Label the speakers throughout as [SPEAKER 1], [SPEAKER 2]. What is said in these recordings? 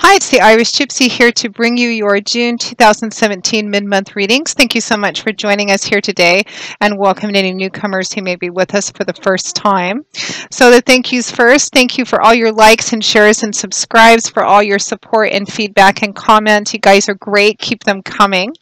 [SPEAKER 1] Hi, it's the Irish Gypsy here to bring you your June 2017 mid-month readings. Thank you so much for joining us here today, and welcome to any newcomers who may be with us for the first time. So the thank yous first. Thank you for all your likes and shares and subscribes, for all your support and feedback and comments. You guys are great. Keep them coming.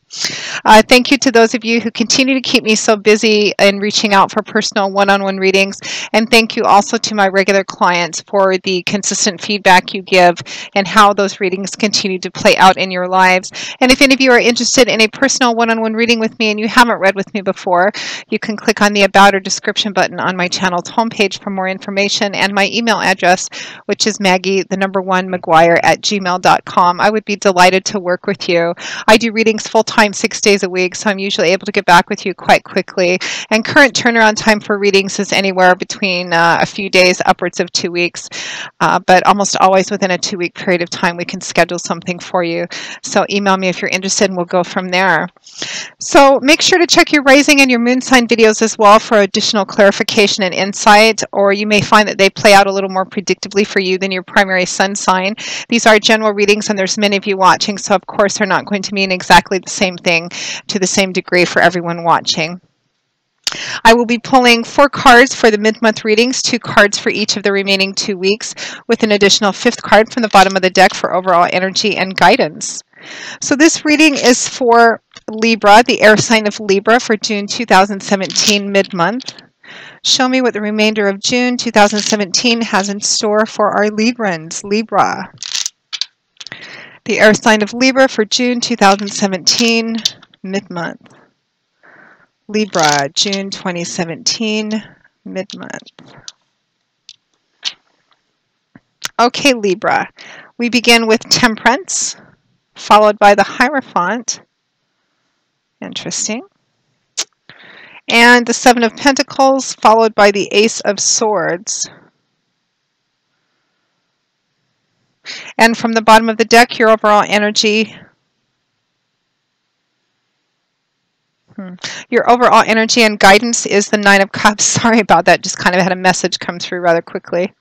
[SPEAKER 1] Thank you to those of you who continue to keep me so busy in reaching out for personal one-on-one readings. And thank you also to my regular clients for the consistent feedback you give and how those readings continue to play out in your lives. And if any of you are interested in a personal one-on-one reading with me and you haven't read with me before, you can click on the About or Description button on my channel's homepage for more information, and my email address, which is Maggie1McGuire@gmail.com. I would be delighted to work with you. I do readings full-time 6 days a week, so I'm usually able to get back with you quite quickly. And current turnaround time for readings is anywhere between a few days, upwards of 2 weeks, but almost always within a 2-week period of time we can schedule something for you. So email me if you're interested and we'll go from there. So make sure to check your rising and your moon sign videos as well for additional clarification and insight, or you may find that they play out a little more predictably for you than your primary sun sign. These are general readings and there's many of you watching, so of course they're not going to mean exactly the same thing to the same degree for everyone watching. I will be pulling 4 cards for the mid-month readings, 2 cards for each of the remaining 2 weeks, with an additional 5th card from the bottom of the deck for overall energy and guidance. So this reading is for Libra, the air sign of Libra, for June 2017 mid-month. Show me what the remainder of June 2017 has in store for our Librans. Libra, the air sign of Libra for June 2017 mid-month. Libra, June 2017, mid-month. Okay, Libra, we begin with Temperance, followed by the Hierophant. Interesting. And the Seven of Pentacles, followed by the Ace of Swords. And from the bottom of the deck, your overall energy. Your overall energy and guidance is the Nine of Cups. Sorry about that. Just kind of had a message come through rather quickly.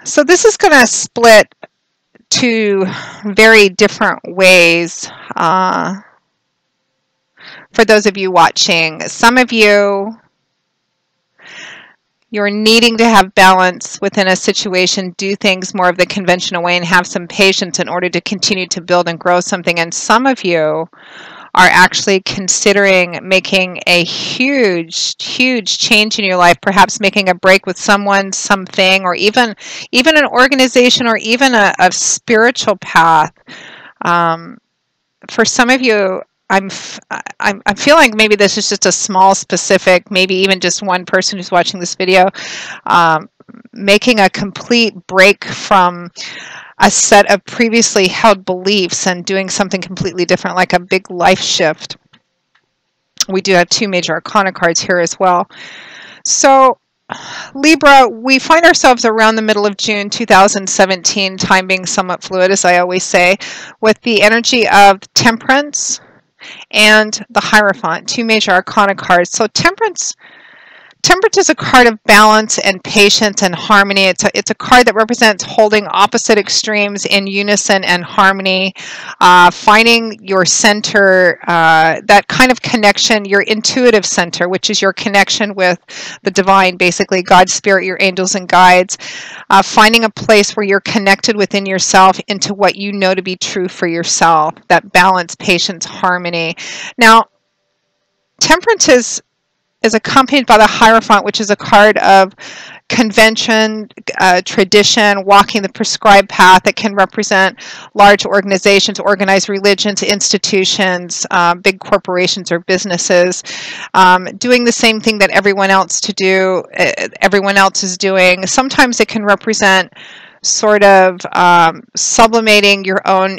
[SPEAKER 1] So this is going to split two very different ways for those of you watching. Some of you, you're needing to have balance within a situation, do things more of the conventional way and have some patience in order to continue to build and grow something. And some of you are actually considering making a huge change in your life, perhaps making a break with someone, something, or even an organization, or even a spiritual path. For some of you, I'm feeling maybe this is just a small specific, maybe even just one person who's watching this video, making a complete break from a set of previously held beliefs and doing something completely different, like a big life shift. We do have 2 major arcana cards here as well. So Libra, we find ourselves around the middle of June 2017, time being somewhat fluid, as I always say, with the energy of Temperance and the Hierophant, 2 major arcana cards. So Temperance is a card of balance and patience and harmony. It's a card that represents holding opposite extremes in unison and harmony, finding your center, that kind of connection, your intuitive center, which is your connection with the divine, basically God, Spirit, your angels and guides, finding a place where you're connected within yourself into what you know to be true for yourself, that balance, patience, harmony. Now, Temperance is accompanied by the Hierophant, which is a card of convention, tradition, walking the prescribed path. That can represent large organizations, organized religions, institutions, big corporations or businesses, doing the same thing that everyone else is doing. Sometimes it can represent sort of sublimating your own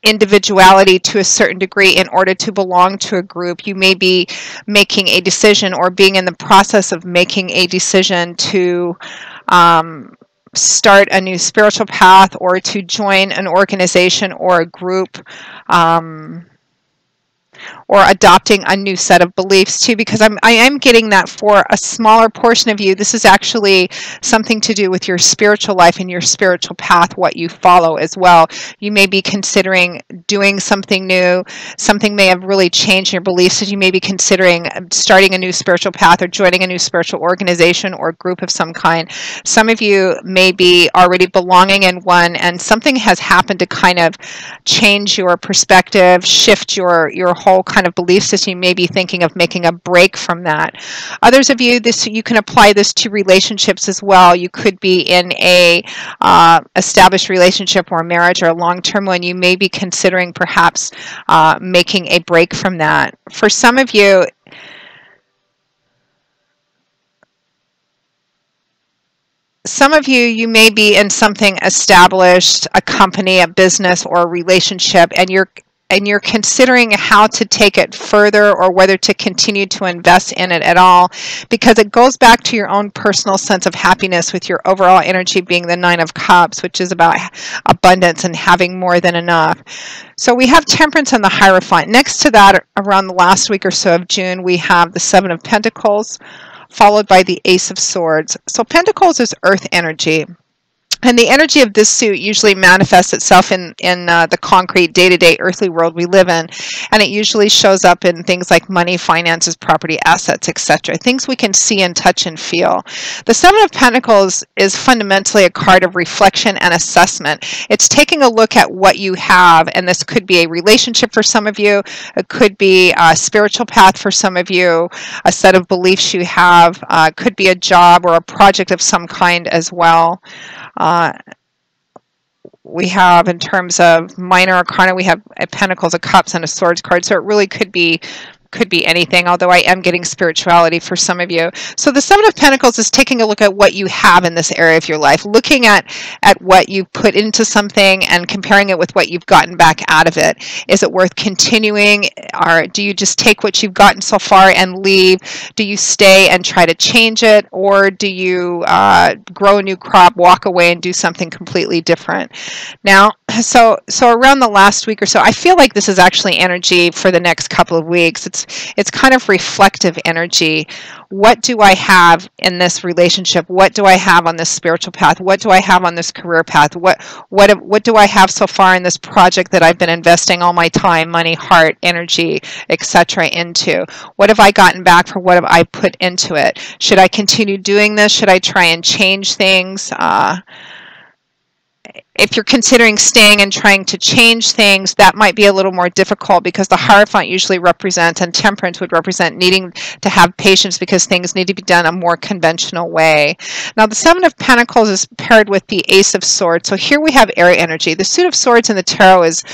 [SPEAKER 1] individuality to a certain degree in order to belong to a group. You may be making a decision or being in the process of making a decision to start a new spiritual path or to join an organization or a group. or adopting a new set of beliefs too, because I am getting that for a smaller portion of you. This is actually something to do with your spiritual life and your spiritual path, what you follow as well. You may be considering doing something new. Something may have really changed your beliefs, as you may be considering starting a new spiritual path or joining a new spiritual organization or group of some kind. Some of you may be already belonging in one, and something has happened to kind of change your perspective, shift your whole kind of belief system. You may be thinking of making a break from that. Others of you, you can apply this to relationships as well. You could be in a established relationship or a marriage or a long-term one. You may be considering perhaps making a break from that. For some of you, you may be in something established, a company, a business, or a relationship, and you're considering how to take it further or whether to continue to invest in it at all, because it goes back to your own personal sense of happiness, with your overall energy being the Nine of Cups, which is about abundance and having more than enough. So we have Temperance and the Hierophant. Next to that, around the last week or so of June, we have the Seven of Pentacles, followed by the Ace of Swords. So Pentacles is earth energy. And the energy of this suit usually manifests itself in the concrete, day-to-day earthly world we live in. And it usually shows up in things like money, finances, property, assets, etc. Things we can see and touch and feel. The Seven of Pentacles is fundamentally a card of reflection and assessment. It's taking a look at what you have, and this could be a relationship for some of you. It could be a spiritual path for some of you, a set of beliefs you have. Could be a job or a project of some kind as well. We have, in terms of minor arcana, we have a Pentacles, a Cups, and a Swords card. So it really could be anything, although I am getting spirituality for some of you. So the Seven of Pentacles is taking a look at what you have in this area of your life, looking at what you put into something and comparing it with what you've gotten back out of it. Is it worth continuing, or do you just take what you've gotten so far and leave? Do you stay and try to change it, or do you grow a new crop, walk away, and do something completely different? Now, so around the last week or so, I feel like this is actually energy for the next couple of weeks. It's kind of reflective energy. What do I have in this relationship? What do I have on this spiritual path? What do I have on this career path? What do I have so far in this project that I've been investing all my time, money, heart, energy, etc. into? What have I gotten back for what have I put into it? Should I continue doing this? Should I try and change things? If you're considering staying and trying to change things, that might be a little more difficult, because the Hierophant usually represents, and Temperance would represent, needing to have patience because things need to be done a more conventional way. Now, the Seven of Pentacles is paired with the Ace of Swords. So here we have air energy. The Suit of Swords in the Tarot is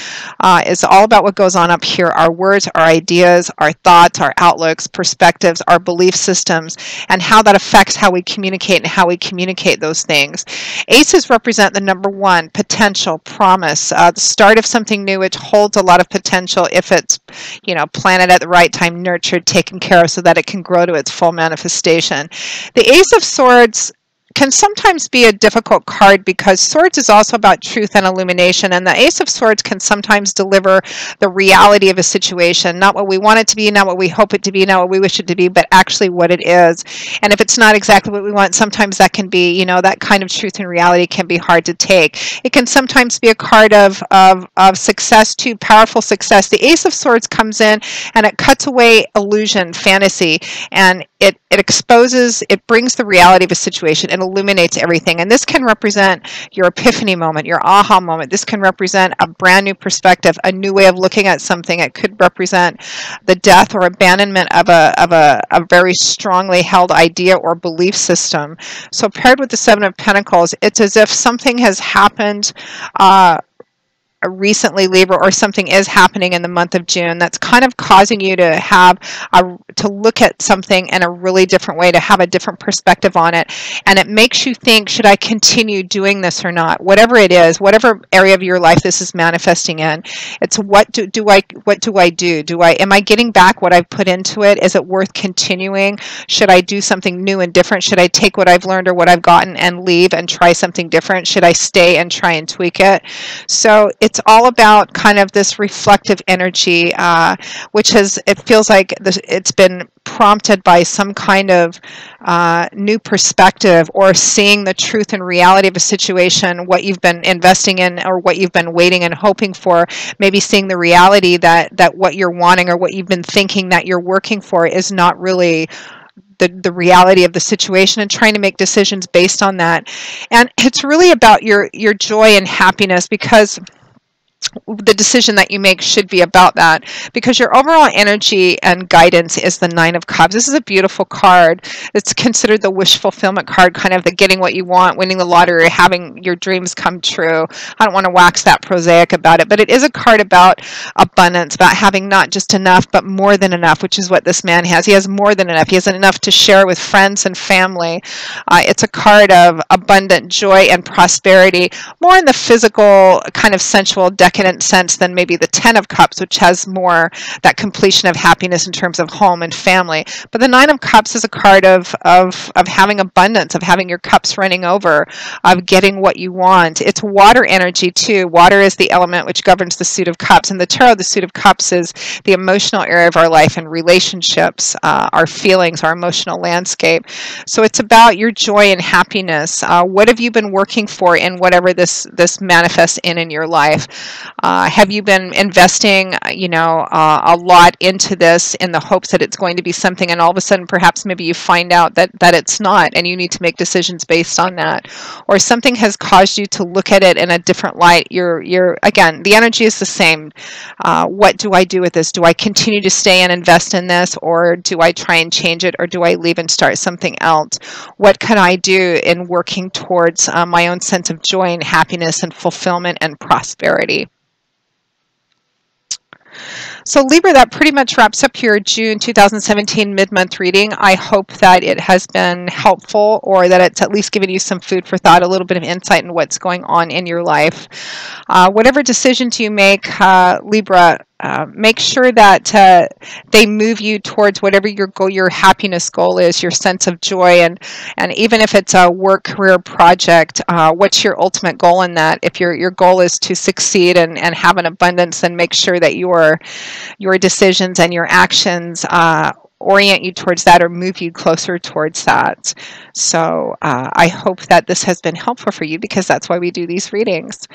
[SPEAKER 1] all about what goes on up here: our words, our ideas, our thoughts, our outlooks, perspectives, our belief systems, and how that affects how we communicate and how we communicate those things. Aces represent the number one, potential, promise, the start of something new. It holds a lot of potential if it's, planted at the right time, nurtured, taken care of, so that it can grow to its full manifestation. The Ace of Swords can sometimes be a difficult card, because Swords is also about truth and illumination, and the Ace of Swords can sometimes deliver the reality of a situation, not what we want it to be, not what we hope it to be, not what we wish it to be, but actually what it is. And if it's not exactly what we want, sometimes that can be, that kind of truth and reality can be hard to take. It can sometimes be a card of success too, powerful success. The Ace of Swords comes in and it cuts away illusion, fantasy, and it exposes, it brings the reality of a situation and illuminates everything. And this can represent your epiphany moment, your aha moment. This can represent a brand new perspective, a new way of looking at something. It could represent the death or abandonment of a very strongly held idea or belief system. So paired with the Seven of Pentacles, it's as if something has happened recently, Libra, or something is happening in the month of June that's kind of causing you to have to look at something in a really different way, to have a different perspective on it. And it makes you think, should I continue doing this or not? Whatever it is, whatever area of your life this is manifesting in, it's what do I do? Am I getting back what I've put into it? Is it worth continuing? Should I do something new and different? Should I take what I've learned or what I've gotten and leave and try something different? Should I stay and try and tweak it? So it's it's all about kind of this reflective energy, it feels like it's been prompted by some kind of new perspective, or seeing the truth and reality of a situation, what you've been investing in or what you've been waiting and hoping for, maybe seeing the reality that what you're wanting or what you've been thinking that you're working for is not really the reality of the situation, and trying to make decisions based on that. And it's really about your joy and happiness, because the decision that you make should be about that, because your overall energy and guidance is the Nine of Cups. This is a beautiful card. It's considered the wish fulfillment card, kind of the getting what you want, winning the lottery, having your dreams come true. I don't want to wax that prosaic about it, but it is a card about abundance, about having not just enough, but more than enough, which is what this man has. He has more than enough. He has enough to share with friends and family. It's a card of abundant joy and prosperity, more in the physical, kind of sensual, decadent sense than maybe the Ten of Cups, which has more that completion of happiness in terms of home and family. But the Nine of Cups is a card of having abundance, of having your cups running over, of getting what you want. It's water energy too. Water is the element which governs the Suit of Cups. And the Tarot, the Suit of Cups, is the emotional area of our life and relationships, our feelings, our emotional landscape. So it's about your joy and happiness. What have you been working for in whatever this manifests in your life? Have you been investing, a lot into this in the hopes that it's going to be something, and all of a sudden perhaps maybe you find out that it's not, and you need to make decisions based on that, or something has caused you to look at it in a different light. You're again, the energy is the same. What do I do with this? Do I continue to stay and invest in this, or do I try and change it, or do I leave and start something else? What can I do in working towards my own sense of joy and happiness and fulfillment and prosperity? So Libra, that pretty much wraps up your June 2017 mid-month reading. I hope that it has been helpful, or that it's at least given you some food for thought, a little bit of insight in what's going on in your life. Whatever decisions you make, Libra, make sure that they move you towards whatever your goal, your happiness goal is, your sense of joy, and even if it's a work, career, project, what's your ultimate goal in that? If your goal is to succeed and have an abundance, then make sure that your decisions and your actions orient you towards that, or move you closer towards that. So I hope that this has been helpful for you, because that's why we do these readings.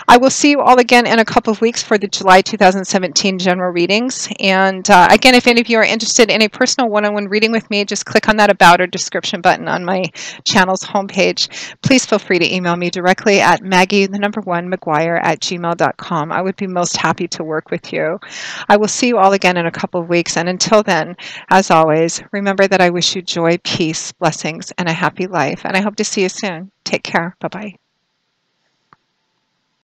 [SPEAKER 1] I will see you all again in a couple of weeks for the July 2017 general readings. And again, if any of you are interested in a personal one-on-one reading with me, just click on that About or description button on my channel's homepage. Please feel free to email me directly at Maggie1McGuire@gmail.com. I would be most happy to work with you. I will see you all again in a couple of weeks. And until then, as always, remember that I wish you joy, peace, blessings, and a happy life. And I hope to see you soon. Take care. Bye-bye.